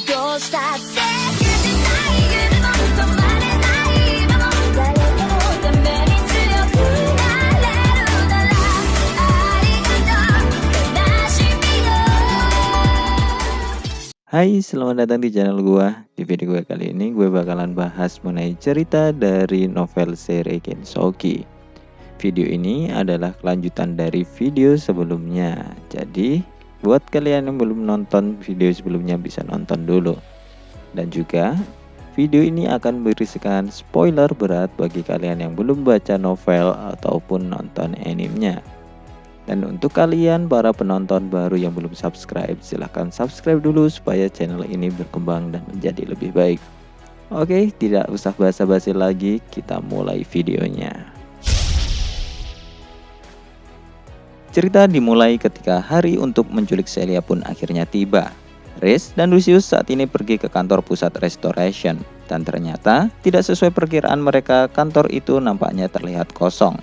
どうしたって許せない夢も止まれない今も誰かのために強くなれるならありがとう悲しみよ。 Hai, selamat datang di channel gua. Di video gue kali ini gue bakalan bahas mengenai cerita dari novel seri Kensoki. Video ini adalah kelanjutan dari video sebelumnya. Jadi, buat kalian yang belum nonton video sebelumnya bisa nonton dulu. Dan juga, video ini akan berisikan spoiler berat bagi kalian yang belum baca novel ataupun nonton animenya. Dan untuk kalian para penonton baru yang belum subscribe, silahkan subscribe dulu supaya channel ini berkembang dan menjadi lebih baik. Oke, tidak usah basa-basi lagi, kita mulai videonya. Cerita dimulai ketika hari untuk menculik Celia pun akhirnya tiba. Riz dan Lucius saat ini pergi ke kantor pusat restoration, dan ternyata tidak sesuai perkiraan mereka, kantor itu nampaknya terlihat kosong.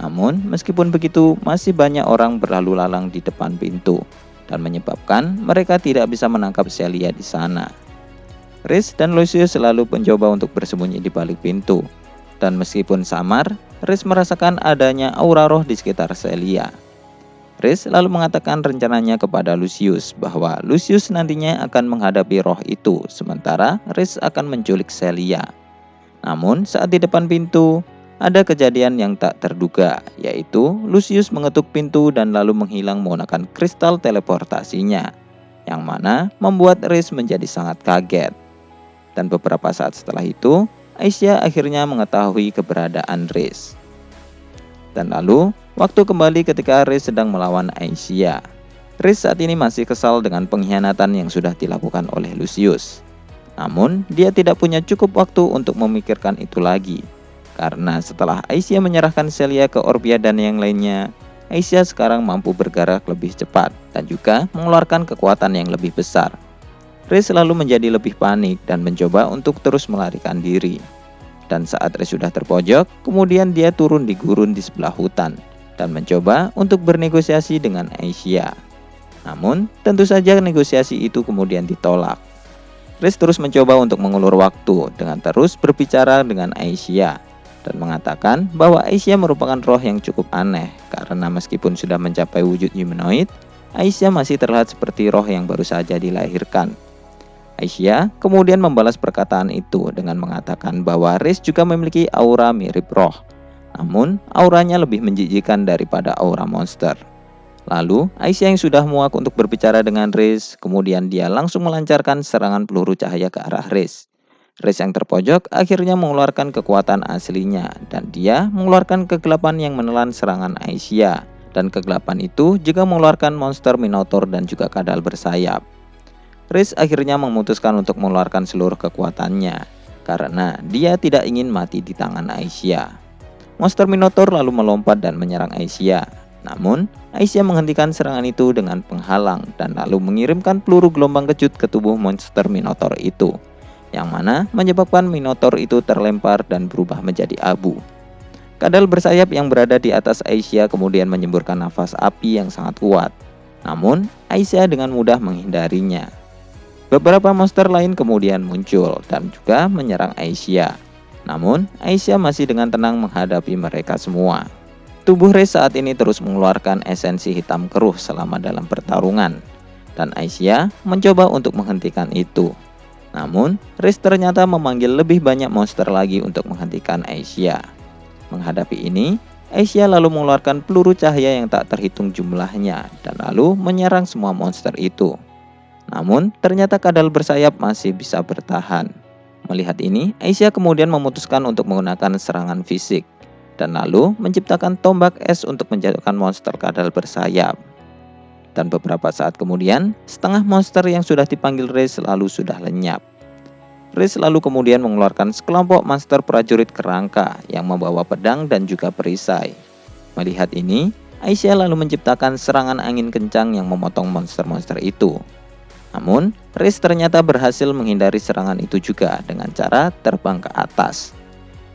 Namun, meskipun begitu, masih banyak orang berlalu lalang di depan pintu, dan menyebabkan mereka tidak bisa menangkap Celia di sana. Riz dan Lucius selalu mencoba untuk bersembunyi di balik pintu, dan meskipun samar, Riz merasakan adanya aura roh di sekitar Celia. Riz lalu mengatakan rencananya kepada Lucius bahwa Lucius nantinya akan menghadapi roh itu, sementara Riz akan menculik Celia. Namun, saat di depan pintu, ada kejadian yang tak terduga, yaitu Lucius mengetuk pintu dan lalu menghilang menggunakan kristal teleportasinya, yang mana membuat Riz menjadi sangat kaget. Dan beberapa saat setelah itu, Aisyah akhirnya mengetahui keberadaan Riz. Dan lalu, waktu kembali ketika Riz sedang melawan Aisyah. Riz saat ini masih kesal dengan pengkhianatan yang sudah dilakukan oleh Lucius. Namun, dia tidak punya cukup waktu untuk memikirkan itu lagi. Karena setelah Aisyah menyerahkan Celia ke Orbia dan yang lainnya, Aisyah sekarang mampu bergerak lebih cepat dan juga mengeluarkan kekuatan yang lebih besar. Riz selalu menjadi lebih panik dan mencoba untuk terus melarikan diri. Dan saat Riz sudah terpojok, kemudian dia turun di gurun di sebelah hutan dan mencoba untuk bernegosiasi dengan Aisyah. Namun, tentu saja negosiasi itu kemudian ditolak. Riz terus mencoba untuk mengulur waktu dengan terus berbicara dengan Aisyah dan mengatakan bahwa Aisyah merupakan roh yang cukup aneh karena meskipun sudah mencapai wujud humanoid, Aisyah masih terlihat seperti roh yang baru saja dilahirkan. Aisyah kemudian membalas perkataan itu dengan mengatakan bahwa Riz juga memiliki aura mirip roh. Namun, auranya lebih menjijikan daripada aura monster. Lalu, Aisyah yang sudah muak untuk berbicara dengan Riz, kemudian dia langsung melancarkan serangan peluru cahaya ke arah Riz. Riz yang terpojok akhirnya mengeluarkan kekuatan aslinya, dan dia mengeluarkan kegelapan yang menelan serangan Aisyah. Dan kegelapan itu juga mengeluarkan monster Minotaur dan juga kadal bersayap. Riz akhirnya memutuskan untuk mengeluarkan seluruh kekuatannya, karena dia tidak ingin mati di tangan Aisyah. Monster Minotaur lalu melompat dan menyerang Aisyah. Namun, Aisyah menghentikan serangan itu dengan penghalang dan lalu mengirimkan peluru gelombang kejut ke tubuh monster Minotaur itu, yang mana menyebabkan Minotaur itu terlempar dan berubah menjadi abu. Kadal bersayap yang berada di atas Aisyah kemudian menyemburkan nafas api yang sangat kuat. Namun, Aisyah dengan mudah menghindarinya. Beberapa monster lain kemudian muncul dan juga menyerang Aisyah. Namun, Aisyah masih dengan tenang menghadapi mereka semua. Tubuh Riz saat ini terus mengeluarkan esensi hitam keruh selama dalam pertarungan. Dan Aisyah mencoba untuk menghentikan itu. Namun, Riz ternyata memanggil lebih banyak monster lagi untuk menghentikan Aisyah. Menghadapi ini, Aisyah lalu mengeluarkan peluru cahaya yang tak terhitung jumlahnya dan lalu menyerang semua monster itu. Namun, ternyata kadal bersayap masih bisa bertahan. Melihat ini, Aisyah kemudian memutuskan untuk menggunakan serangan fisik dan lalu menciptakan tombak es untuk menjatuhkan monster kadal bersayap. Dan beberapa saat kemudian, setengah monster yang sudah dipanggil Riz lalu sudah lenyap. Riz lalu kemudian mengeluarkan sekelompok monster prajurit kerangka yang membawa pedang dan juga perisai. Melihat ini, Aisyah lalu menciptakan serangan angin kencang yang memotong monster-monster itu. Namun, Riz ternyata berhasil menghindari serangan itu juga dengan cara terbang ke atas.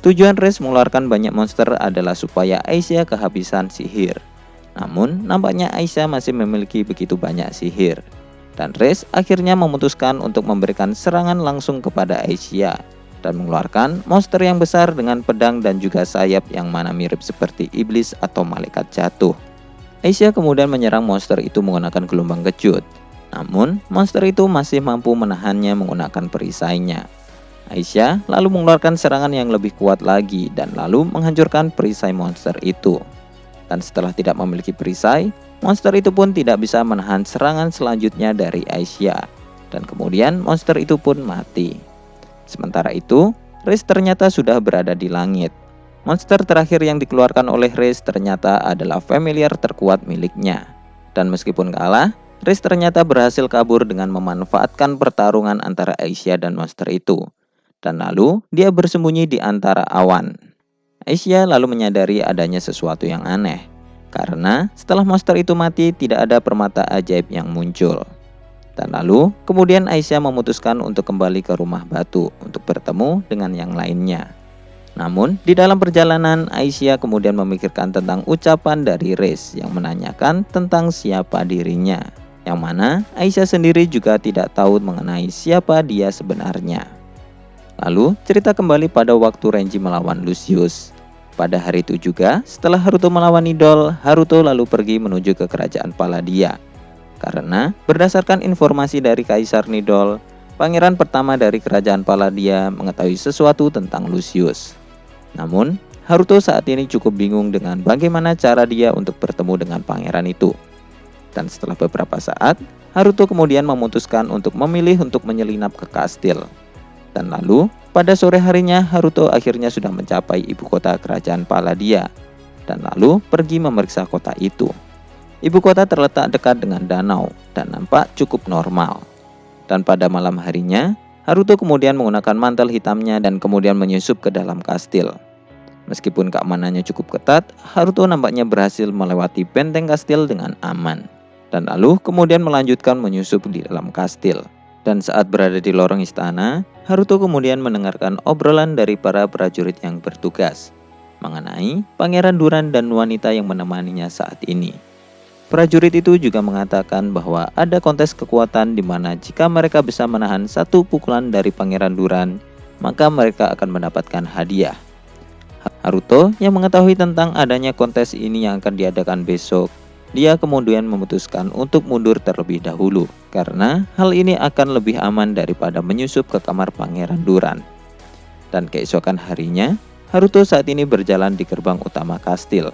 Tujuan Riz mengeluarkan banyak monster adalah supaya Aisyah kehabisan sihir. Namun, nampaknya Aisyah masih memiliki begitu banyak sihir. Dan Reis akhirnya memutuskan untuk memberikan serangan langsung kepada Aisyah dan mengeluarkan monster yang besar dengan pedang dan juga sayap yang mana mirip seperti iblis atau malaikat jatuh. Aisyah kemudian menyerang monster itu menggunakan gelombang kejut. Namun, monster itu masih mampu menahannya menggunakan perisainya. Aisyah lalu mengeluarkan serangan yang lebih kuat lagi dan lalu menghancurkan perisai monster itu. Dan setelah tidak memiliki perisai, monster itu pun tidak bisa menahan serangan selanjutnya dari Aisyah. Dan kemudian monster itu pun mati. Sementara itu, Reis ternyata sudah berada di langit. Monster terakhir yang dikeluarkan oleh Reis ternyata adalah familiar terkuat miliknya. Dan meskipun kalah, Reis ternyata berhasil kabur dengan memanfaatkan pertarungan antara Aisyah dan monster itu. Dan lalu, dia bersembunyi di antara awan. Aisyah lalu menyadari adanya sesuatu yang aneh. Karena setelah monster itu mati, tidak ada permata ajaib yang muncul. Dan lalu, kemudian Aisyah memutuskan untuk kembali ke rumah batu untuk bertemu dengan yang lainnya. Namun, di dalam perjalanan, Aisyah kemudian memikirkan tentang ucapan dari Reis yang menanyakan tentang siapa dirinya. Yang mana Aisyah sendiri juga tidak tahu mengenai siapa dia sebenarnya. Lalu, cerita kembali pada waktu Renji melawan Lucius. Pada hari itu juga, setelah Haruto melawan Nidol, Haruto lalu pergi menuju ke kerajaan Palladia. Karena berdasarkan informasi dari Kaisar Nidol, pangeran pertama dari kerajaan Palladia mengetahui sesuatu tentang Lucius. Namun, Haruto saat ini cukup bingung dengan bagaimana cara dia untuk bertemu dengan pangeran itu. Dan setelah beberapa saat, Haruto kemudian memutuskan untuk memilih untuk menyelinap ke kastil. Dan lalu, pada sore harinya Haruto akhirnya sudah mencapai ibu kota kerajaan Palladia. Dan lalu pergi memeriksa kota itu. Ibu kota terletak dekat dengan danau dan nampak cukup normal. Dan pada malam harinya, Haruto kemudian menggunakan mantel hitamnya dan kemudian menyusup ke dalam kastil. Meskipun keamanannya cukup ketat, Haruto nampaknya berhasil melewati benteng kastil dengan aman. Dan lalu kemudian melanjutkan menyusup di dalam kastil. Dan saat berada di lorong istana, Haruto kemudian mendengarkan obrolan dari para prajurit yang bertugas mengenai Pangeran Duran dan wanita yang menemaninya saat ini. Prajurit itu juga mengatakan bahwa ada kontes kekuatan di mana jika mereka bisa menahan satu pukulan dari Pangeran Duran, maka mereka akan mendapatkan hadiah. Haruto yang mengetahui tentang adanya kontes ini yang akan diadakan besok, dia kemudian memutuskan untuk mundur terlebih dahulu karena hal ini akan lebih aman daripada menyusup ke kamar Pangeran Duran. Dan keesokan harinya, Haruto saat ini berjalan di gerbang utama kastil.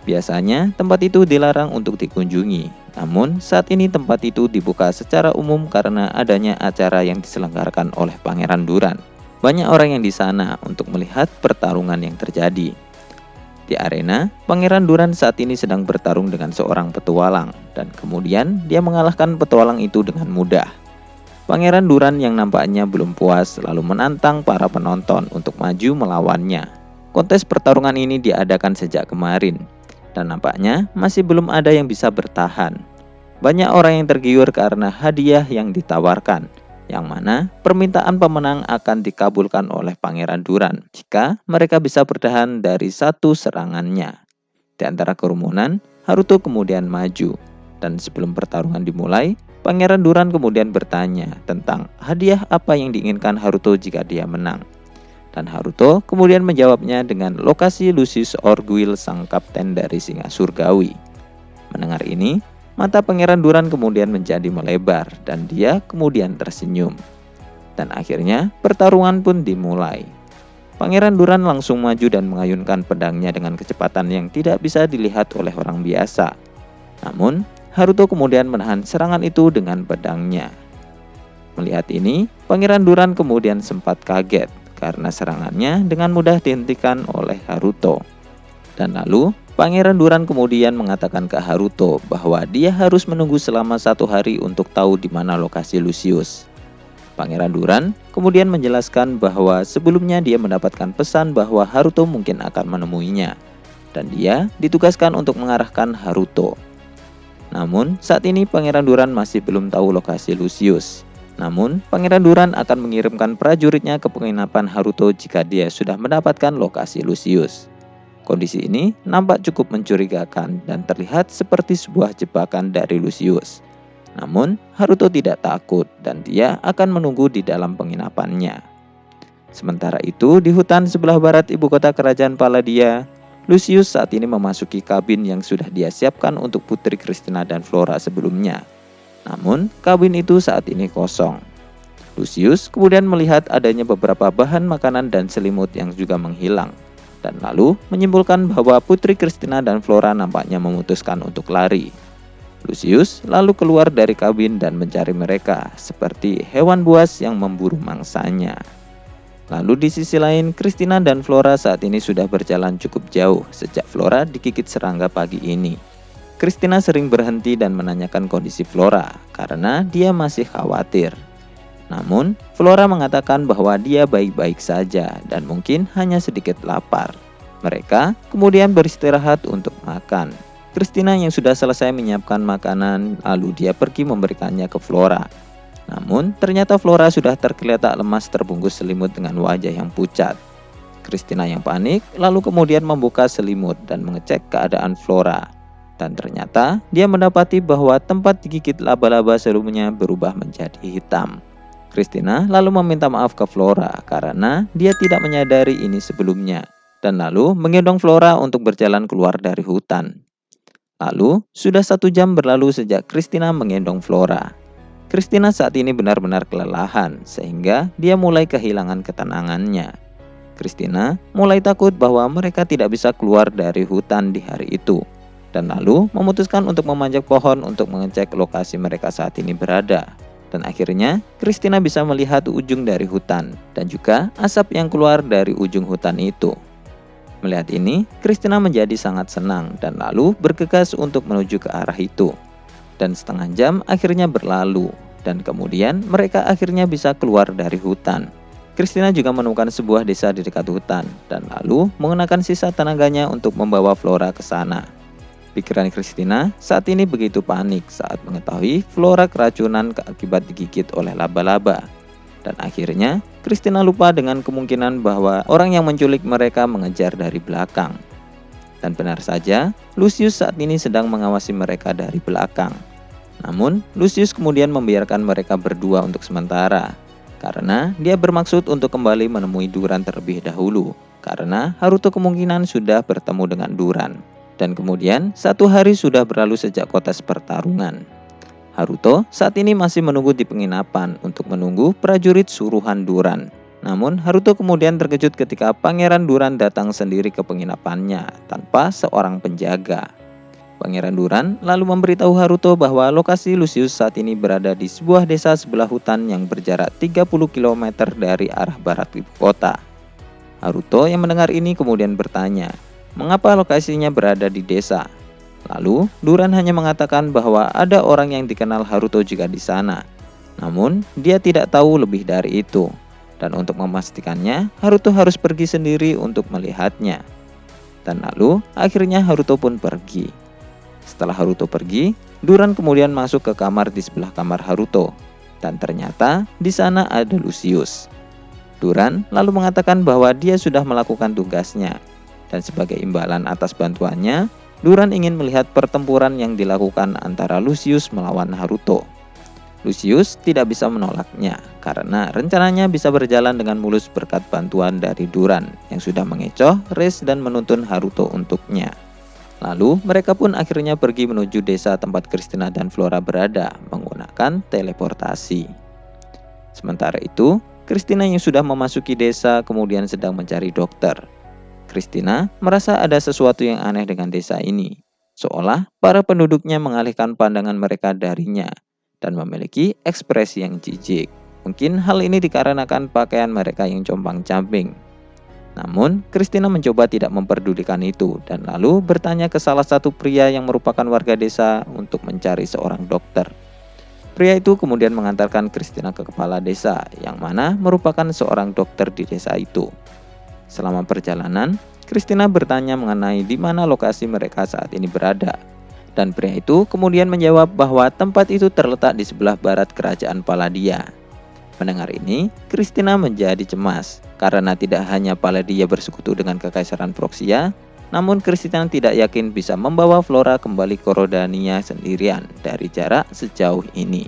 Biasanya tempat itu dilarang untuk dikunjungi, namun saat ini tempat itu dibuka secara umum karena adanya acara yang diselenggarakan oleh Pangeran Duran. Banyak orang yang di sana untuk melihat pertarungan yang terjadi. Di arena, Pangeran Duran saat ini sedang bertarung dengan seorang petualang dan kemudian dia mengalahkan petualang itu dengan mudah. Pangeran Duran yang nampaknya belum puas lalu menantang para penonton untuk maju melawannya. Kontes pertarungan ini diadakan sejak kemarin dan nampaknya masih belum ada yang bisa bertahan. Banyak orang yang tergiur karena hadiah yang ditawarkan, yang mana permintaan pemenang akan dikabulkan oleh Pangeran Duran jika mereka bisa bertahan dari satu serangannya. Di antara kerumunan, Haruto kemudian maju, dan sebelum pertarungan dimulai, Pangeran Duran kemudian bertanya tentang hadiah apa yang diinginkan Haruto jika dia menang. Dan Haruto kemudian menjawabnya dengan lokasi Lucius Orguil, sang kapten dari Singa Surgawi. Mendengar ini, mata Pangeran Duran kemudian menjadi melebar dan dia kemudian tersenyum. Dan akhirnya pertarungan pun dimulai. Pangeran Duran langsung maju dan mengayunkan pedangnya dengan kecepatan yang tidak bisa dilihat oleh orang biasa. Namun, Haruto kemudian menahan serangan itu dengan pedangnya. Melihat ini, Pangeran Duran kemudian sempat kaget karena serangannya dengan mudah dihentikan oleh Haruto. Dan lalu, Pangeran Duran kemudian mengatakan ke Haruto bahwa dia harus menunggu selama 1 hari untuk tahu di mana lokasi Lucius. Pangeran Duran kemudian menjelaskan bahwa sebelumnya dia mendapatkan pesan bahwa Haruto mungkin akan menemuinya, dan dia ditugaskan untuk mengarahkan Haruto. Namun, saat ini Pangeran Duran masih belum tahu lokasi Lucius. Namun, Pangeran Duran akan mengirimkan prajuritnya ke penginapan Haruto jika dia sudah mendapatkan lokasi Lucius. Kondisi ini nampak cukup mencurigakan dan terlihat seperti sebuah jebakan dari Lucius. Namun, Haruto tidak takut dan dia akan menunggu di dalam penginapannya. Sementara itu, di hutan sebelah barat ibu kota kerajaan Paladia, Lucius saat ini memasuki kabin yang sudah dia siapkan untuk Putri Christina dan Flora sebelumnya. Namun, kabin itu saat ini kosong. Lucius kemudian melihat adanya beberapa bahan makanan dan selimut yang juga menghilang, dan lalu menyimpulkan bahwa Putri Christina dan Flora nampaknya memutuskan untuk lari. Lucius lalu keluar dari kabin dan mencari mereka, seperti hewan buas yang memburu mangsanya. Lalu di sisi lain, Christina dan Flora saat ini sudah berjalan cukup jauh sejak Flora digigit serangga pagi ini. Christina sering berhenti dan menanyakan kondisi Flora karena dia masih khawatir. Namun, Flora mengatakan bahwa dia baik-baik saja dan mungkin hanya sedikit lapar. Mereka kemudian beristirahat untuk makan. Christina yang sudah selesai menyiapkan makanan, lalu dia pergi memberikannya ke Flora. Namun, ternyata Flora sudah tergeletak lemas terbungkus selimut dengan wajah yang pucat. Christina yang panik, lalu kemudian membuka selimut dan mengecek keadaan Flora. Dan ternyata, dia mendapati bahwa tempat digigit laba-laba sebelumnya berubah menjadi hitam. Christina lalu meminta maaf ke Flora karena dia tidak menyadari ini sebelumnya. Dan lalu menggendong Flora untuk berjalan keluar dari hutan. Lalu, sudah 1 jam berlalu sejak Christina menggendong Flora. Christina saat ini benar-benar kelelahan, sehingga dia mulai kehilangan ketenangannya. Christina mulai takut bahwa mereka tidak bisa keluar dari hutan di hari itu, dan lalu memutuskan untuk memanjat pohon untuk mengecek lokasi mereka saat ini berada. Dan akhirnya, Christina bisa melihat ujung dari hutan, dan juga asap yang keluar dari ujung hutan itu. Melihat ini, Christina menjadi sangat senang dan lalu bergegas untuk menuju ke arah itu. Dan setengah jam akhirnya berlalu, dan kemudian mereka akhirnya bisa keluar dari hutan. Christina juga menemukan sebuah desa di dekat hutan, dan lalu menggunakan sisa tenaganya untuk membawa Flora ke sana. Pikiran Christina saat ini begitu panik saat mengetahui Flora keracunan akibat digigit oleh laba-laba. Dan akhirnya, Christina lupa dengan kemungkinan bahwa orang yang menculik mereka mengejar dari belakang. Dan benar saja, Lucius saat ini sedang mengawasi mereka dari belakang. Namun, Lucius kemudian membiarkan mereka berdua untuk sementara, karena dia bermaksud untuk kembali menemui Duran terlebih dahulu, karena Haruto kemungkinan sudah bertemu dengan Duran. Dan kemudian, 1 hari sudah berlalu sejak kotes pertarungan. Haruto saat ini masih menunggu di penginapan untuk menunggu prajurit suruhan Duran. Namun Haruto kemudian terkejut ketika Pangeran Duran datang sendiri ke penginapannya tanpa seorang penjaga. Pangeran Duran lalu memberitahu Haruto bahwa lokasi Lucius saat ini berada di sebuah desa sebelah hutan yang berjarak 30 km dari arah barat ibu kota. Haruto yang mendengar ini kemudian bertanya, mengapa lokasinya berada di desa? Lalu, Duran hanya mengatakan bahwa ada orang yang dikenal Haruto juga di sana. Namun, dia tidak tahu lebih dari itu. Dan untuk memastikannya, Haruto harus pergi sendiri untuk melihatnya. Dan lalu, akhirnya Haruto pun pergi. Setelah Haruto pergi, Duran kemudian masuk ke kamar di sebelah kamar Haruto. Dan ternyata, di sana ada Lucius. Duran lalu mengatakan bahwa dia sudah melakukan tugasnya. Dan sebagai imbalan atas bantuannya, Duran ingin melihat pertempuran yang dilakukan antara Lucius melawan Haruto. Lucius tidak bisa menolaknya karena rencananya bisa berjalan dengan mulus berkat bantuan dari Duran yang sudah mengecoh, res dan menuntun Haruto untuknya. Lalu mereka pun akhirnya pergi menuju desa tempat Christina dan Flora berada menggunakan teleportasi. Sementara itu, Christina yang sudah memasuki desa kemudian sedang mencari dokter. Christina merasa ada sesuatu yang aneh dengan desa ini, seolah para penduduknya mengalihkan pandangan mereka darinya dan memiliki ekspresi yang jijik. Mungkin hal ini dikarenakan pakaian mereka yang compang-camping. Namun, Christina mencoba tidak memperdulikan itu dan lalu bertanya ke salah satu pria yang merupakan warga desa untuk mencari seorang dokter. Pria itu kemudian mengantarkan Christina ke kepala desa yang mana merupakan seorang dokter di desa itu. Selama perjalanan, Christina bertanya mengenai di mana lokasi mereka saat ini berada. Dan pria itu kemudian menjawab bahwa tempat itu terletak di sebelah barat kerajaan Paladia. Mendengar ini, Christina menjadi cemas karena tidak hanya Paladia bersekutu dengan Kekaisaran Proxia, Namun Christina tidak yakin bisa membawa Flora kembali ke Rodania sendirian dari jarak sejauh ini.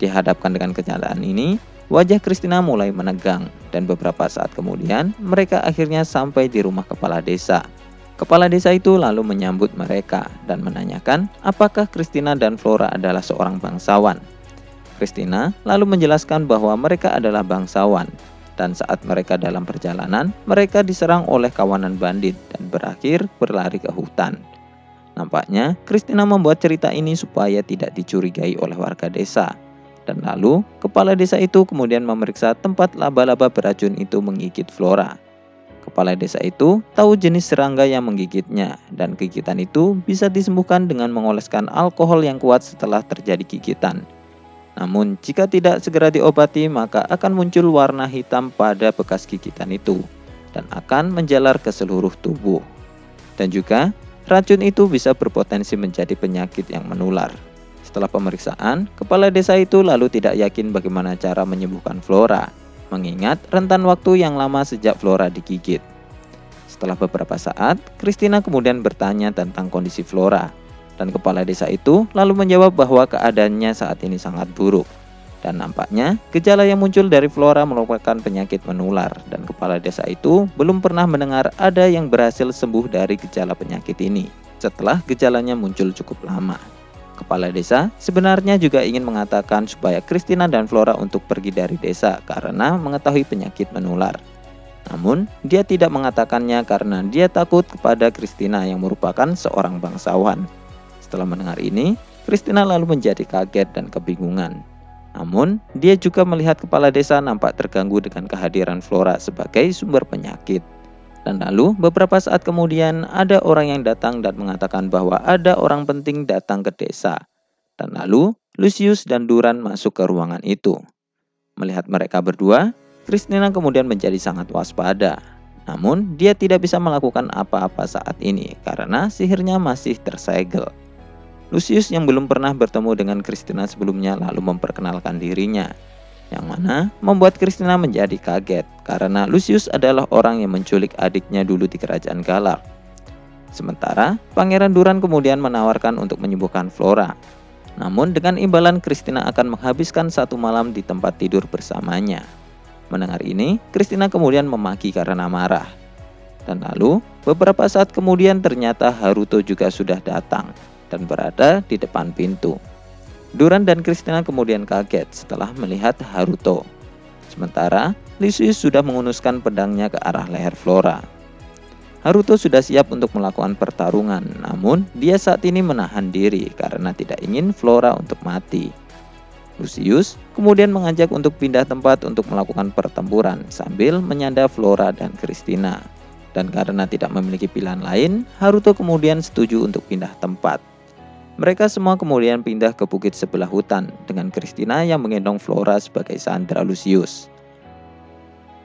Dihadapkan dengan kenyataan ini, wajah Christina mulai menegang dan beberapa saat kemudian mereka akhirnya sampai di rumah kepala desa. Kepala desa itu lalu menyambut mereka dan menanyakan apakah Christina dan Flora adalah seorang bangsawan. Christina lalu menjelaskan bahwa mereka adalah bangsawan dan saat mereka dalam perjalanan, mereka diserang oleh kawanan bandit dan berakhir berlari ke hutan. Nampaknya Christina membuat cerita ini supaya tidak dicurigai oleh warga desa. Dan lalu, kepala desa itu kemudian memeriksa tempat laba-laba beracun itu menggigit Flora. Kepala desa itu tahu jenis serangga yang menggigitnya, dan gigitan itu bisa disembuhkan dengan mengoleskan alkohol yang kuat setelah terjadi gigitan. Namun, jika tidak segera diobati, maka akan muncul warna hitam pada bekas gigitan itu, dan akan menjalar ke seluruh tubuh. Dan juga, racun itu bisa berpotensi menjadi penyakit yang menular. Setelah pemeriksaan, kepala desa itu lalu tidak yakin bagaimana cara menyembuhkan Flora, mengingat rentan waktu yang lama sejak Flora digigit. Setelah beberapa saat, Christina kemudian bertanya tentang kondisi Flora, dan kepala desa itu lalu menjawab bahwa keadaannya saat ini sangat buruk. Dan nampaknya, gejala yang muncul dari Flora merupakan penyakit menular, dan kepala desa itu belum pernah mendengar ada yang berhasil sembuh dari gejala penyakit ini, setelah gejalanya muncul cukup lama. Kepala desa sebenarnya juga ingin mengatakan supaya Christina dan Flora untuk pergi dari desa karena mengetahui penyakit menular. Namun, dia tidak mengatakannya karena dia takut kepada Christina yang merupakan seorang bangsawan. Setelah mendengar ini, Christina lalu menjadi kaget dan kebingungan. Namun, dia juga melihat kepala desa nampak terganggu dengan kehadiran Flora sebagai sumber penyakit. Dan lalu beberapa saat kemudian ada orang yang datang dan mengatakan bahwa ada orang penting datang ke desa. Dan lalu Lucius dan Duran masuk ke ruangan itu. Melihat mereka berdua, Christina kemudian menjadi sangat waspada. Namun dia tidak bisa melakukan apa-apa saat ini karena sihirnya masih tersegel. Lucius yang belum pernah bertemu dengan Christina sebelumnya lalu memperkenalkan dirinya, yang mana membuat Christina menjadi kaget karena Lucius adalah orang yang menculik adiknya dulu di kerajaan Galar. Sementara Pangeran Duran kemudian menawarkan untuk menyembuhkan Flora. Namun dengan imbalan Christina akan menghabiskan satu malam di tempat tidur bersamanya. Mendengar ini, Christina kemudian memaki karena marah. Dan lalu beberapa saat kemudian ternyata Haruto juga sudah datang dan berada di depan pintu. Duran dan Christina kemudian kaget setelah melihat Haruto. Sementara, Lucius sudah mengunuskan pedangnya ke arah leher Flora. Haruto sudah siap untuk melakukan pertarungan, namun dia saat ini menahan diri karena tidak ingin Flora untuk mati. Lucius kemudian mengajak untuk pindah tempat untuk melakukan pertempuran sambil menyanda Flora dan Christina. Dan karena tidak memiliki pilihan lain, Haruto kemudian setuju untuk pindah tempat. Mereka semua kemudian pindah ke bukit sebelah hutan dengan Christina yang menggendong Flora sebagai sandera Lucius.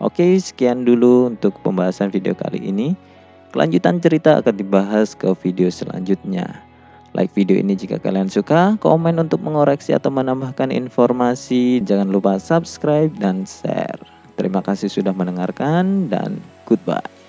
Oke, sekian dulu untuk pembahasan video kali ini. Kelanjutan cerita akan dibahas ke video selanjutnya. Like video ini jika kalian suka, komen untuk mengoreksi atau menambahkan informasi. Jangan lupa subscribe dan share. Terima kasih sudah mendengarkan dan goodbye.